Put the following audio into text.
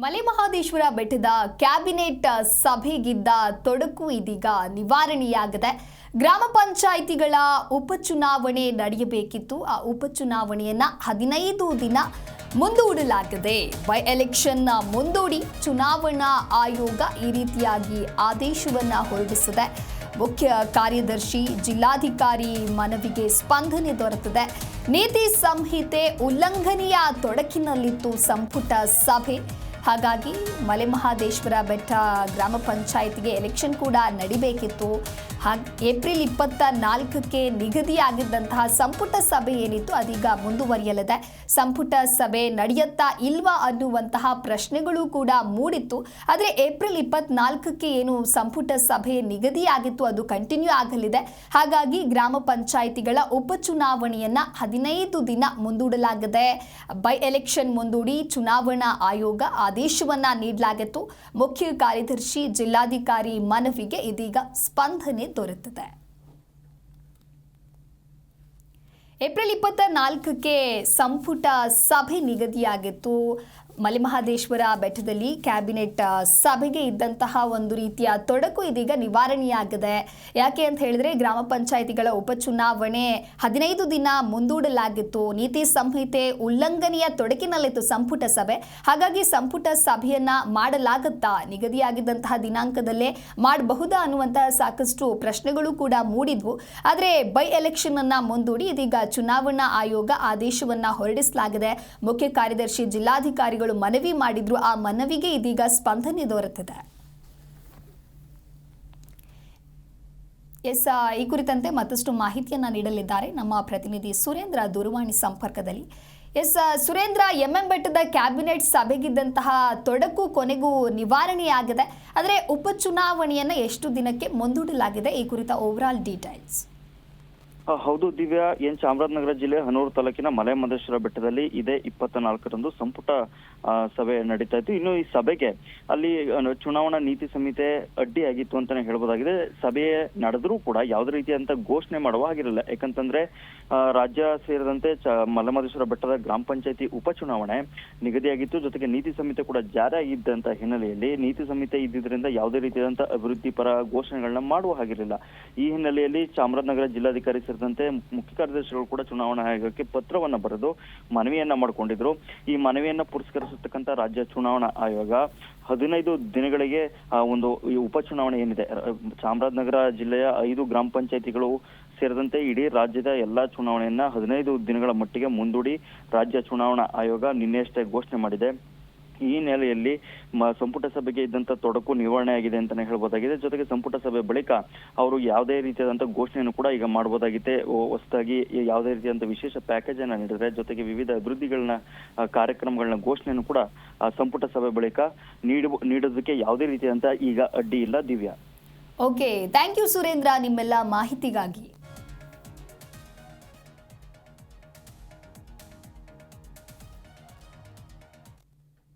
ಮಲೆಮಹದೇಶ್ವರ ಬೆಟ್ಟದ ಕ್ಯಾಬಿನೆಟ್ ಸಭೆಗಿದ್ದ ತೊಡಕು ಇದೀಗ ನಿವಾರಣೆಯಾಗಿದೆ. ಗ್ರಾಮ ಪಂಚಾಯಿತಿಗಳ ಉಪಚುನಾವಣೆ ನಡೆಯಬೇಕಿತ್ತು. ಆ ಉಪಚುನಾವಣೆಯನ್ನ 15 ದಿನ ಮುಂದೂಡಲಾಗಿದೆ. ಬೈ ಎಲೆಕ್ಷನ್ ಮುಂದೂಡಿ ಚುನಾವಣಾ ಆಯೋಗ ಈ ರೀತಿಯಾಗಿ ಆದೇಶವನ್ನ ಹೊರಡಿಸಿದೆ. ಮುಖ್ಯ ಕಾರ್ಯದರ್ಶಿ ಜಿಲ್ಲಾಧಿಕಾರಿ ಮನವಿಗೆ ಸ್ಪಂದನೆ ದೊರೆತಿದೆ. ನೀತಿ ಸಂಹಿತೆ ಉಲ್ಲಂಘನೆಯ ತೊಡಕಿನಲ್ಲಿತ್ತು ಸಂಪುಟ ಸಭೆ. ಹಾಗಾಗಿ ಮಲೆಮಹದೇಶ್ವರ ಬೆಟ್ಟ ಗ್ರಾಮ ಪಂಚಾಯಿತಿಗೆ ಎಲೆಕ್ಷನ್ ಕೂಡ ನಡಿಬೇಕಿತ್ತು. ಏಪ್ರಿಲ್ 24ಕ್ಕೆ ನಿಗದಿಯಾಗಿದ್ದಂತಹ ಸಂಪುಟ ಸಭೆ ಏನಿತ್ತು ಅದೀಗ ಮುಂದುವರಿಯಲಿದೆ. ಸಂಪುಟ ಸಭೆ ನಡೆಯುತ್ತಾ ಇಲ್ವಾ ಅನ್ನುವಂತಹ ಪ್ರಶ್ನೆಗಳು ಕೂಡ ಮೂಡಿತ್ತು. ಆದರೆ ಏಪ್ರಿಲ್ 24ಕ್ಕೆ ಏನು ಸಂಪುಟ ಸಭೆ ನಿಗದಿಯಾಗಿತ್ತು ಅದು ಕಂಟಿನ್ಯೂ ಆಗಲಿದೆ. ಹಾಗಾಗಿ ಗ್ರಾಮ ಪಂಚಾಯಿತಿಗಳ ಉಪಚುನಾವಣೆಯನ್ನ 15 ದಿನ ಮುಂದೂಡಲಾಗಿದೆ. ಬೈ ಎಲೆಕ್ಷನ್ ಮುಂದೂಡಿ ಚುನಾವಣಾ ಆಯೋಗ ಆದೇಶವನ್ನ ನೀಡಲಾಗಿತ್ತು. ಮುಖ್ಯ ಕಾರ್ಯದರ್ಶಿ ಜಿಲ್ಲಾಧಿಕಾರಿ ಮನವಿಗೆ ಇದೀಗ ಸ್ಪಂದನೆ ದೊರೆತಿದೆ. ಏಪ್ರಿಲ್ 24ಕ್ಕೆ ಸಂಪುಟ ಸಭೆ ನಿಗದಿಯಾಗಿತ್ತು. ಮಲೆಮಹದೇಶ್ವರ ಬೆಟ್ಟದಲ್ಲಿ ಕ್ಯಾಬಿನೆಟ್ ಸಭೆಗೆ ಇದ್ದಂತಹ ಒಂದು ರೀತಿಯ ತೊಡಕು ಇದೀಗ ನಿವಾರಣೆಯಾಗಿದೆ. ಯಾಕೆ ಅಂತ ಹೇಳಿದ್ರೆ ಗ್ರಾಮ ಪಂಚಾಯಿತಿಗಳ ಉಪಚುನಾವಣೆ 15 ದಿನ ಮುಂದೂಡಲಾಗಿತ್ತು. ನೀತಿ ಸಂಹಿತೆ ಉಲ್ಲಂಘನೆಯ ತೊಡಕಿನಲ್ಲಿತ್ತು ಸಂಪುಟ ಸಭೆ. ಹಾಗಾಗಿ ಸಂಪುಟ ಸಭೆಯನ್ನ ಮಾಡಲಾಗುತ್ತಾ, ನಿಗದಿಯಾಗಿದ್ದಂತಹ ದಿನಾಂಕದಲ್ಲೇ ಮಾಡಬಹುದಾ ಅನ್ನುವಂತಹ ಸಾಕಷ್ಟು ಪ್ರಶ್ನೆಗಳು ಕೂಡ ಮೂಡಿದ್ವು. ಆದರೆ ಬೈ ಎಲೆಕ್ಷನ್ ಅನ್ನ ಮುಂದೂಡಿ ಇದೀಗ ಚುನಾವಣಾ ಆಯೋಗ ಆದೇಶವನ್ನ ಹೊರಡಿಸಲಾಗಿದೆ. ಮುಖ್ಯ ಕಾರ್ಯದರ್ಶಿ ಜಿಲ್ಲಾಧಿಕಾರಿಗಳು ಮನವಿ ಮಾಡಿದ್ರು. ಆ ಮನವಿಗೆ ಇದೀಗ ಸ್ಪಂದನೆ ದೊರೆತಿದೆ. ಈ ಕುರಿತಂತೆ ಮತ್ತಷ್ಟು ಮಾಹಿತಿಯನ್ನ ನೀಡಲಿದ್ದಾರೆ ನಮ್ಮ ಪ್ರತಿನಿಧಿ ಸುರೇಂದ್ರ ದೂರವಾಣಿ ಸಂಪರ್ಕದಲ್ಲಿ. ಸುರೇಂದ್ರ, ಬೆಟ್ಟದ ಕ್ಯಾಬಿನೆಟ್ ಸಭೆಗಿದ್ದಂತಹ ತೊಡಕು ಕೊನೆಗೂ ನಿವಾರಣೆಯಾಗಿದೆ. ಆದರೆ ಉಪಚುನಾವಣೆಯನ್ನ ಎಷ್ಟು ದಿನಕ್ಕೆ ಮುಂದೂಡಲಾಗಿದೆ? ಈ ಕುರಿತ ಓವರಾಲ್ ಡೀಟೇಲ್ಸ್. ಹೌದು ದಿವ್ಯಾ, ಚಾಮರಾಜನಗರ ಜಿಲ್ಲೆ ಹನೂರು ತಾಲೂಕಿನ ಮಲೆಮಹದೇಶ್ವರ ಬೆಟ್ಟದಲ್ಲಿ ಇದೇ 24ರಂದು ಸಂಪುಟ ಸಭೆ ನಡೀತಾ ಇತ್ತು. ಇನ್ನು ಈ ಸಭೆಗೆ ಅಲ್ಲಿ ಚುನಾವಣಾ ನೀತಿ ಸಂಹಿತೆ ಅಡ್ಡಿಯಾಗಿತ್ತು ಅಂತಾನೆ ಹೇಳ್ಬೋದಾಗಿದೆ. ಸಭೆ ನಡೆದ್ರೂ ಕೂಡ ಯಾವುದೇ ರೀತಿಯಂತ ಘೋಷಣೆ ಮಾಡುವ ಆಗಿರಲಿಲ್ಲ. ಯಾಕಂತಂದ್ರೆ ರಾಜ್ಯ ಸೇರಿದಂತೆ ಮಲೆಮಹದೇಶ್ವರ ಬೆಟ್ಟದ ಗ್ರಾಮ ಪಂಚಾಯತಿ ಉಪಚುನಾವಣೆ ನಿಗದಿಯಾಗಿತ್ತು. ಜೊತೆಗೆ ನೀತಿ ಸಂಹಿತೆ ಕೂಡ ಜಾರಿಯಾಗಿದ್ದಂತ ಹಿನ್ನೆಲೆಯಲ್ಲಿ ನೀತಿ ಸಂಹಿತೆ ಇದ್ದಿದ್ರಿಂದ ಯಾವುದೇ ರೀತಿಯಾದಂತ ಅಭಿವೃದ್ಧಿ ಪರ ಘೋಷಣೆಗಳನ್ನ ಮಾಡುವ ಹಾಗಿರಲಿಲ್ಲ. ಈ ಹಿನ್ನೆಲೆಯಲ್ಲಿ ಚಾಮರಾಜನಗರ ಜಿಲ್ಲಾಧಿಕಾರಿ ಸೇರಿದಂತೆ ಮುಖ್ಯ ಕಾರ್ಯದರ್ಶಿಗಳು ಕೂಡ ಚುನಾವಣಾ ಆಯೋಗಕ್ಕೆ ಪತ್ರವನ್ನ ಬರೆದು ಮನವಿಯನ್ನ ಮಾಡಿಕೊಂಡಿದ್ರು. ಈ ಮನವಿಯನ್ನ ಪುರಸ್ಕರಿಸತಕ್ಕಂತ ರಾಜ್ಯ ಚುನಾವಣಾ ಆಯೋಗ 15 ದಿನಗಳಿಗೆ ಒಂದು ಈ ಉಪಚುನಾವಣೆ ಏನಿದೆ, ಚಾಮರಾಜನಗರ ಜಿಲ್ಲೆಯ 5 ಗ್ರಾಮ ಪಂಚಾಯತಿಗಳು ಸೇರಿದಂತೆ ಇಡೀ ರಾಜ್ಯದ ಎಲ್ಲಾ ಚುನಾವಣೆಯನ್ನ 15 ದಿನಗಳ ಮಟ್ಟಿಗೆ ಮುಂದೂಡಿ ರಾಜ್ಯ ಚುನಾವಣಾ ಆಯೋಗ ನಿನ್ನೆಯಷ್ಟೇ ಘೋಷಣೆ ಮಾಡಿದೆ. ಈ ನೆಲೆಯಲ್ಲಿ ಸಂಪುಟ ಸಭೆಗೆ ಇದ್ದಂತ ತೊಡಕು ನಿವಾರಣೆ ಆಗಿದೆ ಅಂತಾನೆ ಹೇಳ್ಬೋದಾಗಿದೆ. ಜೊತೆಗೆ ಸಂಪುಟ ಸಭೆ ಬಳಿಕ ಅವರು ಯಾವುದೇ ರೀತಿಯಾದಂತ ಘೋಷಣೆಯನ್ನು ಕೂಡ ಈಗ ಮಾಡಬಹುದಾಗಿದೆ. ಹೊಸದಾಗಿ ಯಾವುದೇ ರೀತಿಯಾದಂತ ವಿಶೇಷ ಪ್ಯಾಕೇಜ್ ಅನ್ನ ನೀಡಿದ್ರೆ, ಜೊತೆಗೆ ವಿವಿಧ ಅಭಿವೃದ್ಧಿಗಳನ್ನ ಕಾರ್ಯಕ್ರಮಗಳನ್ನ ಘೋಷಣೆಯನ್ನು ಕೂಡ ಸಂಪುಟ ಸಭೆ ಬಳಿಕ ನೀಡೋದಕ್ಕೆ ಯಾವುದೇ ರೀತಿಯಾದಂತ ಈಗ ಅಡ್ಡಿ ಇಲ್ಲ. Divya, okay, thank you Surendra ನಿಮ್ಮೆಲ್ಲ ಮಾಹಿತಿಗಾಗಿ.